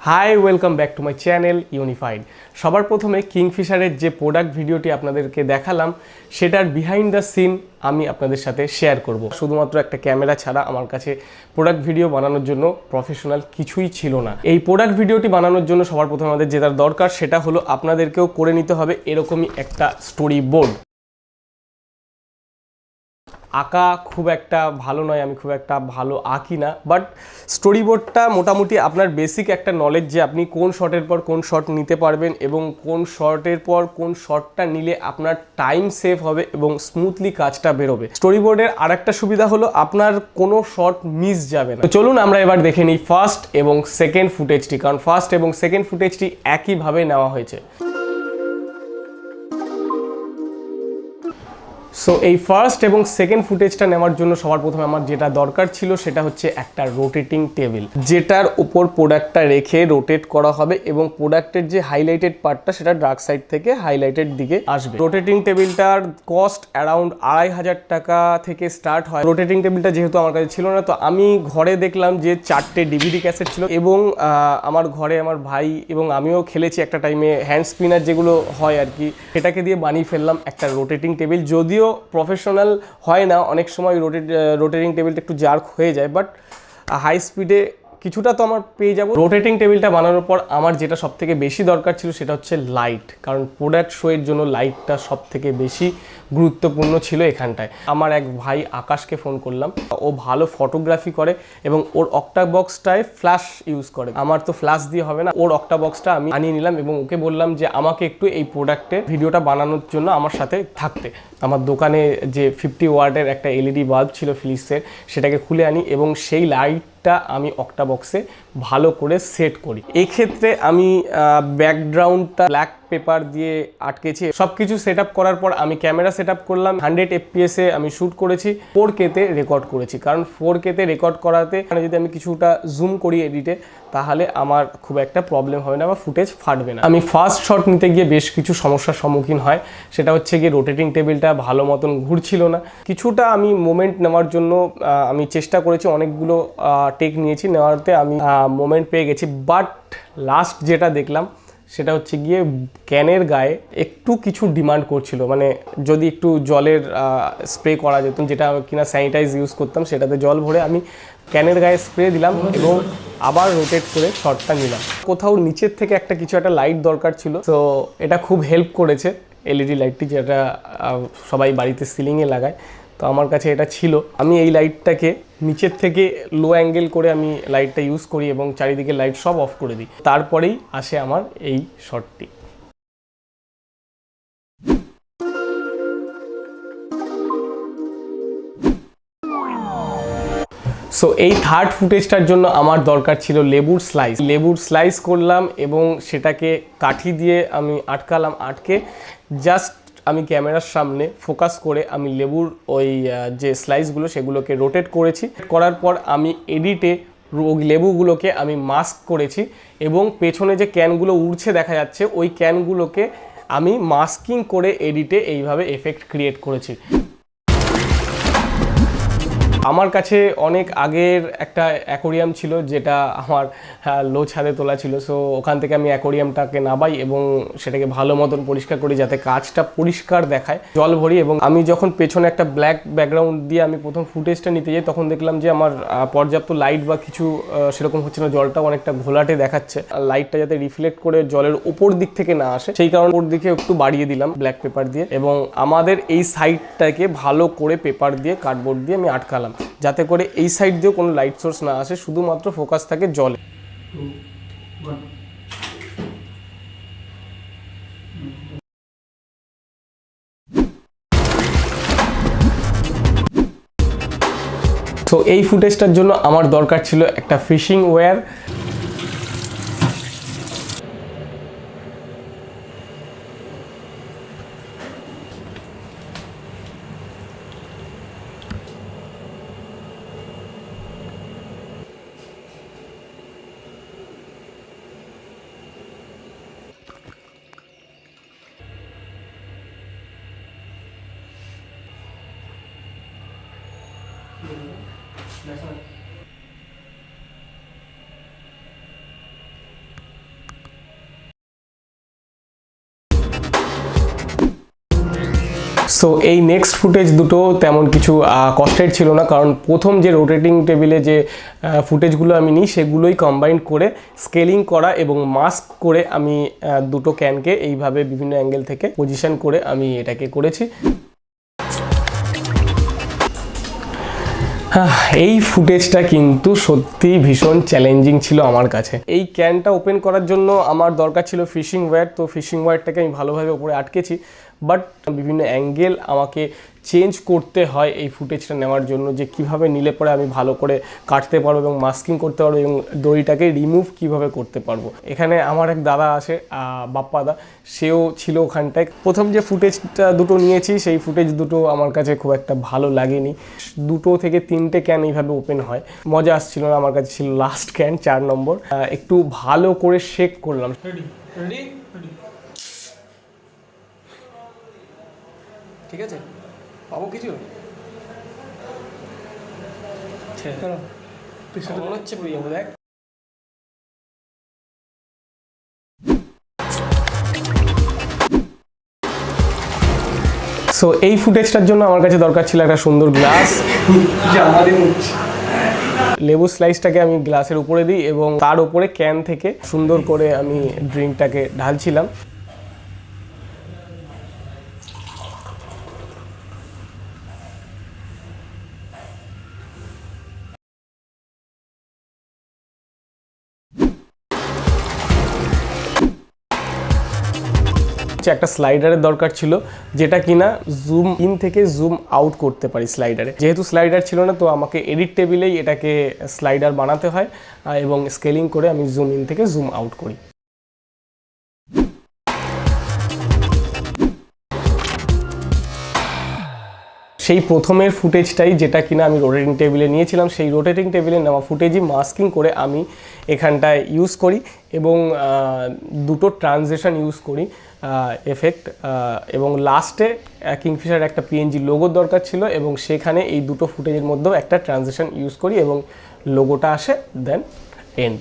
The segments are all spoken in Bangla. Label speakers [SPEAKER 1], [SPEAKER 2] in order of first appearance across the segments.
[SPEAKER 1] Hi welcome back to my channel unified. সবার প্রথমে কিংফিশারের যে প্রোডাক্ট ভিডিওটি আপনাদেরকে দেখালাম সেটার বিহাইন্ড দ্য সিন আমি আপনাদের সাথে শেয়ার করব। শুধুমাত্র একটা ক্যামেরা ছাড়া আমার কাছে প্রোডাক্ট ভিডিও বানানোর জন্য প্রফেশনাল কিছুই ছিল না। এই প্রোডাক্ট ভিডিওটি বানানোর জন্য সবার প্রথমে আমাদের যেটা দরকার সেটা হলো আপনাদেরকেও করে নিতে হবে এরকমই একটা স্টোরি বোর্ড। আঁকা খুব একটা ভালো নয়, আমি খুব একটা ভালো আঁকি না, বাট স্টোরি বোর্ডটা মোটামুটি আপনার বেসিক একটা নলেজ যে আপনি কোন শটের পর কোন শট নিতে পারবেন এবং কোন শটের পর কোন শটটা নিলে আপনার টাইম সেভ হবে এবং স্মুথলি কাজটা বেরোবে। স্টোরি বোর্ডের আর একটা সুবিধা হলো আপনার কোনো শট মিস যাবে না। তো চলুন আমরা এবার দেখে নিই ফার্স্ট এবং সেকেন্ড ফুটেজটি, কারণ ফার্স্ট এবং সেকেন্ড ফুটেজটি একইভাবে নেওয়া হয়েছে। সো এই ফার্স্ট এবং সেকেন্ড ফুটেজটা নেওয়ার জন্য সবার প্রথমে আমার যেটা দরকার ছিল সেটা হচ্ছে একটা রোটেটিং টেবিল, যেটার উপর প্রোডাক্টটা রেখে রোটেট করা হবে এবং প্রোডাক্টের যে হাইলাইটেড পার্টটা সেটা ডার্ক সাইড থেকে হাইলাইটেড দিকে আসবে। রোটেটিং টেবিলটার কস্ট অ্যারাউন্ড 2500 টাকা থেকে স্টার্ট হয়। রোটেটিং টেবিলটা যেহেতু আমার কাছে ছিল না, তো আমি ঘরে দেখলাম যে 4টে ডিভিডি ক্যাসেট ছিল এবং আমার ঘরে আমার ভাই এবং আমিও খেলেছি একটা টাইমে হ্যান্ড স্পিনার যেগুলো হয় আর কি, সেটাকে দিয়ে বানিয়ে ফেললাম একটা রোটেটিং টেবিল। যদিও প্রফেশনাল হয় না, অনেক সময় রোটেটিং টেবিলটা একটু জার্ক হয়ে যায়, বাট হাই স্পিডে কিছুটা তো আমার পেয়ে যাবো। রোটেটিং টেবিলটা বানানোর পর আমার যেটা সব থেকে বেশি দরকার ছিল সেটা হচ্ছে লাইট, কারণ প্রোডাক্ট শোয়ের জন্য লাইটটা সব থেকে বেশি গুরুত্বপূর্ণ ছিল এখানটায়। আমার এক ভাই আকাশকে ফোন করলাম, ও ভালো ফটোগ্রাফি করে এবং ওর অক্টা বক্সটায় ফ্ল্যাশ ইউজ করে। আমার তো ফ্ল্যাশ দিয়ে হবে না, ওর অক্টা বক্সটা আমি আনিয়ে নিলাম এবং ওকে বললাম যে আমাকে একটু এই প্রোডাক্টে ভিডিওটা বানানোর জন্য আমার সাথে থাকতে। আমার দোকানে যে 50 ওয়াটের একটা এলইডি বাল্ব ছিল ফিলিপসের, সেটাকে খুলে আনি এবং সেই লাইটটা আমি অক্টা বক্সে ভালো করে সেট করি। এই ক্ষেত্রে আমি ব্যাকগ্রাউন্ডটা ব্ল্যাক পেপার দিয়ে আটকেছি। সব কিছু সেট আপ করার পর আমি ক্যামেরা সেট আপ করলাম। 100 FPS এ আমি শ্যুট করেছি, 4K তে রেকর্ড করেছি, কারণ 4K তে রেকর্ড করাতে যদি আমি কিছুটা জুম করি এডিটে তাহলে আমার খুব একটা প্রবলেম হবে না বা ফুটেজ ফাটবে না। আমি ফার্স্ট শট নিতে গিয়ে বেশ কিছু সমস্যার সম্মুখীন হয়, সেটা হচ্ছে গিয়ে রোটেটিং টেবিলটা ভালো মতন ঘুরছিল না। কিছুটা আমি মোমেন্ট নেওয়ার জন্য আমি চেষ্টা করেছি, অনেকগুলো টেক নিয়েছি, নেওয়াতে আমি মোমেন্ট পেয়ে গেছি, বাট লাস্ট যেটা দেখলাম সেটা হচ্ছে গিয়ে ক্যানের গায়ে একটু কিছু ডিমান্ড করছিল, মানে যদি একটু জলের স্প্রে করা যেত, যেটা কিনা স্যানিটাইজ ইউজ করতাম, সেটাতে জল ভরে আমি ক্যানের গায়ে স্প্রে দিলাম এবং আবার রোটেট করে শটটা নিলাম। কোথাও নিচের থেকে কিছু একটা লাইট দরকার ছিল, তো এটা খুব হেল্প করেছে এলইডি লাইটটি, যেটা সবাই বাড়িতে সিলিংয়ে লাগায়। তো আমার কাছে এটা ছিল, আমি এই লাইটটাকে নিচের থেকে লো অ্যাঙ্গেল করে আমি লাইটটা ইউজ করি এবং চারিদিকে লাইট সব অফ করে দিই। তারপরেই আসে আমার এই শটটি। সো এই থার্ড ফুটেজটার জন্য আমার দরকার ছিল লেবুর স্লাইস। লেবুর স্লাইস করলাম এবং সেটাকে কাঠি দিয়ে আমি আটকালাম, আটকে জাস্ট আমি ক্যামেরার সামনে ফোকাস করে আমি লেবুর ওই যে স্লাইসগুলো সেগুলোকে রোটেট করেছি। করার পর আমি এডিটে লেবুগুলোকে আমি মাস্ক করেছি এবং পেছনে যে ক্যানগুলো উড়ছে দেখা যাচ্ছে ওই ক্যানগুলোকে আমি মাস্কিং করে এডিটে এইভাবে এফেক্ট ক্রিয়েট করেছি। আমার কাছে অনেক আগের একটা অ্যাকোরিয়াম ছিল, যেটা আমার লো ছাদে তোলা ছিল। সো ওখান থেকে আমি অ্যাকোরিয়ামটাকে নামাই এবং সেটাকে ভালো মতন পরিষ্কার করি যাতে কাজটা পরিষ্কার দেখায়, জল ভরি। এবং আমি যখন পেছনে একটা ব্ল্যাক ব্যাকগ্রাউন্ড দিয়ে আমি প্রথম ফুটেজটা নিতে যাই, তখন দেখলাম যে আমার পর্যাপ্ত লাইট বা কিছু সেরকম হচ্ছে না, জলটাও অনেকটা ঘোলাটে দেখাচ্ছে। লাইটটা যাতে রিফ্লেক্ট করে জলের উপর দিক থেকে না আসে সেই কারণে উপর দিকে একটু বাড়িয়ে দিলাম ব্ল্যাক পেপার দিয়ে এবং আমাদের এই সাইডটাকে ভালো করে পেপার দিয়ে কার্ডবোর্ড দিয়ে আমি আটকালাম, যাতে করে এই সাইড দিয়েও কোনো লাইট সোর্স না আসে, শুধুমাত্র ফোকাস থাকে জলে। তো এই ফুটেজটার জন্য আমার দরকার ছিল একটা ফিশিং ওয়্যার। সো এই নেক্সট ফুটেজ দুটো তেমন কিছু কষ্টের ছিল না, কারণ প্রথম যে রোটেটিং টেবিলে যে ফুটেজগুলো আমি নিই সেগুলোই কম্বাইন করে স্কেলিং করা এবং মাস্ক করে আমি দুটো ক্যানকে এইভাবে বিভিন্ন অ্যাঙ্গেল থেকে পজিশন করে আমি এটাকে করেছি। এই ফুটেজটা কিন্তু সত্যি ভীষণ চ্যালেঞ্জিং ছিল আমার কাছে। এই ক্যানটা ওপেন করার জন্য আমার দরকার ছিল ফিশিং ওয়্যার, তো ফিশিং ওয়্যারটাকে আমি ভালোভাবে উপরে আটকেছি, বাট বিভিন্ন অ্যাঙ্গেল আমাকে চেঞ্জ করতে হয় এই ফুটেজটা নেওয়ার জন্য, যে কিভাবে নিলে পরে আমি ভালো করে কাটতে পারবো এবং মাস্কিং করতে পারবো এবং দড়িটাকে রিমুভ কিভাবে করতে পারবো। এখানে আমার এক দাদা আছে, বাপ্পাদা, সেও ছিল ওখানটায়। প্রথম যে ফুটেজটা দুটো নিয়েছি সেই ফুটেজ দুটো আমার কাছে খুব একটা ভালো লাগেনি। 2 থেকে 3টে ক্যান এইভাবে ওপেন হয়, মজা আসছিল না। আমার কাছে ছিল লাস্ট ক্যান 4 নম্বর, একটু ভালো করে শেক করলাম। ঠিক আছে, পাবো কিছু মনে হচ্ছে দেখ। সো এই ফুটেজটার জন্য আমার কাছে দরকার ছিল একটা সুন্দর গ্লাস। লেবু স্লাইসটাকে আমি গ্লাসের উপরে দিই এবং তার উপরে ক্যান থেকে সুন্দর করে আমি ড্রিঙ্কটাকে ঢালছিলাম। একটা স্লাইডারের দরকার ছিল, যেটা কিনা জুম ইন থেকে জুম আউট করতে পারি স্লাইডারে। যেহেতু স্লাইডার ছিল না, তো আমাকে এডিট টেবিলেই এটাকে স্লাইডার বানাতে হয় এবং স্কেলিং করে আমি জুম ইন থেকে জুম আউট করি। সেই প্রথমের ফুটেজটাই যেটা কিনা আমি রোটেটিং টেবিলে নিয়েছিলাম, সেই রোটেটিং টেবিলে নেওয়া ফুটেজই মাস্কিং করে আমি এখানটায় ইউজ করি এবং দুটো ট্রানজিশন ইউজ করি এফেক্ট, এবং লাস্টে কিংফিশার একটা পিএনজি লোগোর দরকার ছিল এবং সেখানে এই দুটো ফুটেজের মধ্যেও একটা ট্রানজিশন ইউজ করি এবং লোগোটা আসে, দেন এন্ড।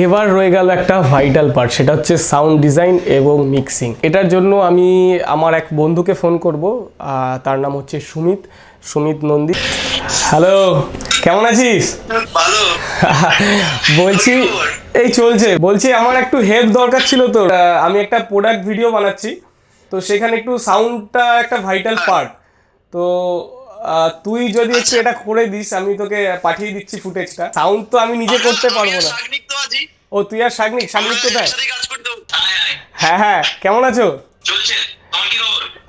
[SPEAKER 1] এবার রয়ে গেল একটা ভাইটাল পার্ট, সেটা হচ্ছে সাউন্ড ডিজাইন এবং মিক্সিং। এটার জন্য আমি আমার এক বন্ধুকে ফোন করব, তার নাম হচ্ছে সুমিত নন্দী। হ্যালো, কেমন আছিস?
[SPEAKER 2] ভালো।
[SPEAKER 1] বলছি এই চলছে, বলছি আমার একটু হেল্প দরকার ছিল। তো আমি একটা প্রোডাক্ট ভিডিও বানাচ্ছি, তো সেখানে একটু সাউন্ডটা একটা ভাইটাল পার্ট। তো তুই যদি একটু এটা করে দিস, আমি তোকে পাঠিয়ে দিচ্ছি ফুটেজটা। সাউন্ড তো আমি নিজে করতে পারবো না। ও তুই আর শাগনিক কোথায়? হ্যাঁ হ্যাঁ, কেমন আছো?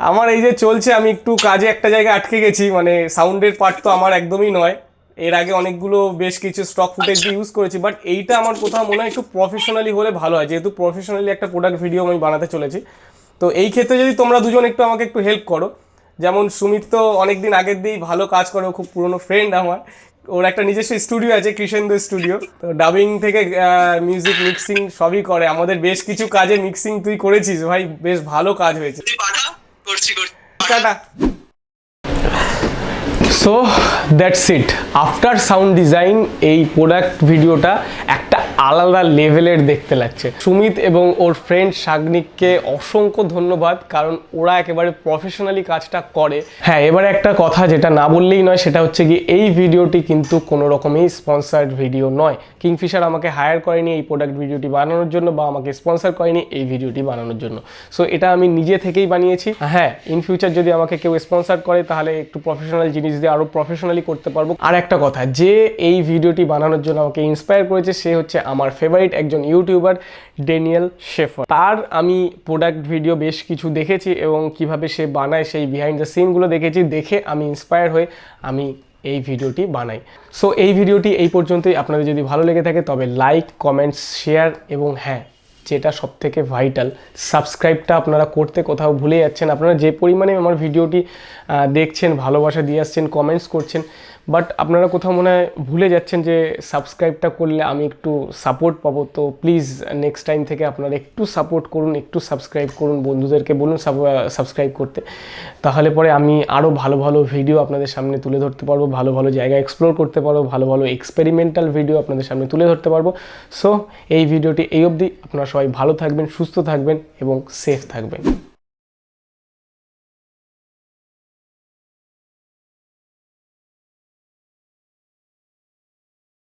[SPEAKER 1] আমার এই যে চলছে, আমি একটু কাজে একটা জায়গায় আটকে গেছি, মানে সাউন্ডের পার্ট তো আমার একদমই নয়। এর আগে অনেকগুলো বেশ কিছু স্টক ফুটেজ দিয়ে ইউজ করেছি, বাট এইটা আমার কোথাও মনে হয় একটু প্রফেশনালি হলে ভালো হয়, যেহেতু প্রফেশনালি একটা প্রোডাক্ট ভিডিও আমি বানাতে চলেছি। তো এই ক্ষেত্রে যদি তোমরা দুজন একটু আমাকে একটু হেল্প করো, যেমন সুমিত তো অনেকদিন আগের দিয়েই ভালো কাজ করে, খুব পুরনো ফ্রেন্ড আমার, ওর একটা নিজস্ব স্টুডিও আছে, কৃষেন্দু স্টুডিও, তো ডাবিং থেকে মিউজিক মিক্সিং সবই করে। আমাদের বেশ কিছু কাজে মিক্সিং তুই করেছিস ভাই, বেশ ভালো কাজ হয়েছে। Tata. So that's it, after sound design এই প্রোডাক্ট ভিডিওটা একটা আলাদা লেভেলের দেখতে লাগছে। সুমিত এবং ওর ফ্রেন্ড শাগনিককে অসংখ্য ধন্যবাদ, কারণ ওরা একেবারে প্রফেশনালি কাজটা করে। হ্যাঁ, এবারে একটা কথা যেটা না বললেই নয়, সেটা হচ্ছে কি এই ভিডিওটি কিন্তু কোনো রকমই স্পন্সার্ড ভিডিও নয়। কিংফিশার আমাকে হায়ার করেনি এই প্রোডাক্ট ভিডিওটি বানানোর জন্য, বা আমাকে স্পন্সার করেনি এই ভিডিওটি বানানোর জন্য। সো এটা আমি নিজে থেকেই বানিয়েছি। হ্যাঁ, ইন ফিউচার যদি আমাকে কেউ স্পন্সার করে, তাহলে একটু প্রফেশনাল জিনিস দিয়ে আরও প্রফেশনালি করতে পারবো। আর একটা কথা, যে এই ভিডিওটি বানানোর জন্য আমাকে ইন্সপায়ার করেছে সে হচ্ছে আমার ফেভারিট একজন ইউটিউবার, ড্যানিয়েল শেফার। তার আমি প্রোডাক্ট ভিডিও বেশ কিছু দেখেছি এবং কিভাবে সে বানায় সেই বিহাইন্ড দ্য সিনগুলো দেখেছি, দেখে আমি ইন্সপায়ার হয়ে আমি এই ভিডিওটি বানাই। সো এই ভিডিওটি এই পর্যন্তই। আপনাদের যদি ভালো লেগে থাকে তবে লাইক, কমেন্টস, শেয়ার এবং হ্যাঁ, যেটা সবথেকে ভাইটাল, সাবস্ক্রাইবটা আপনারা করতে কোথাও ভুলে যাচ্ছেন। আপনারা যে পরিমাণে আমার ভিডিওটি দেখছেন, ভালোবাসা দিয়ে আসছেন, কমেন্টস করছেন, বাট আপনারা কোথাও মনে হয় ভুলে যাচ্ছেন যে সাবস্ক্রাইবটা করলে আমি একটু সাপোর্ট পাবো। তো প্লিজ নেক্সট টাইম থেকে আপনারা একটু সাপোর্ট করুন, একটু সাবস্ক্রাইব করুন, বন্ধুদেরকে বলুন সাবস্ক্রাইব করতে। তাহলে পরে আমি আরও ভালো ভালো ভিডিও আপনাদের সামনে তুলে ধরতে পারবো, ভালো ভালো জায়গা এক্সপ্লোর করতে পারবো, ভালো ভালো এক্সপেরিমেন্টাল ভিডিও আপনাদের সামনে তুলে ধরতে পারবো। সো এই ভিডিওটি এই অবধি। আপনারা সবাই ভালো থাকবেন, সুস্থ থাকবেন এবং সেফ থাকবেন।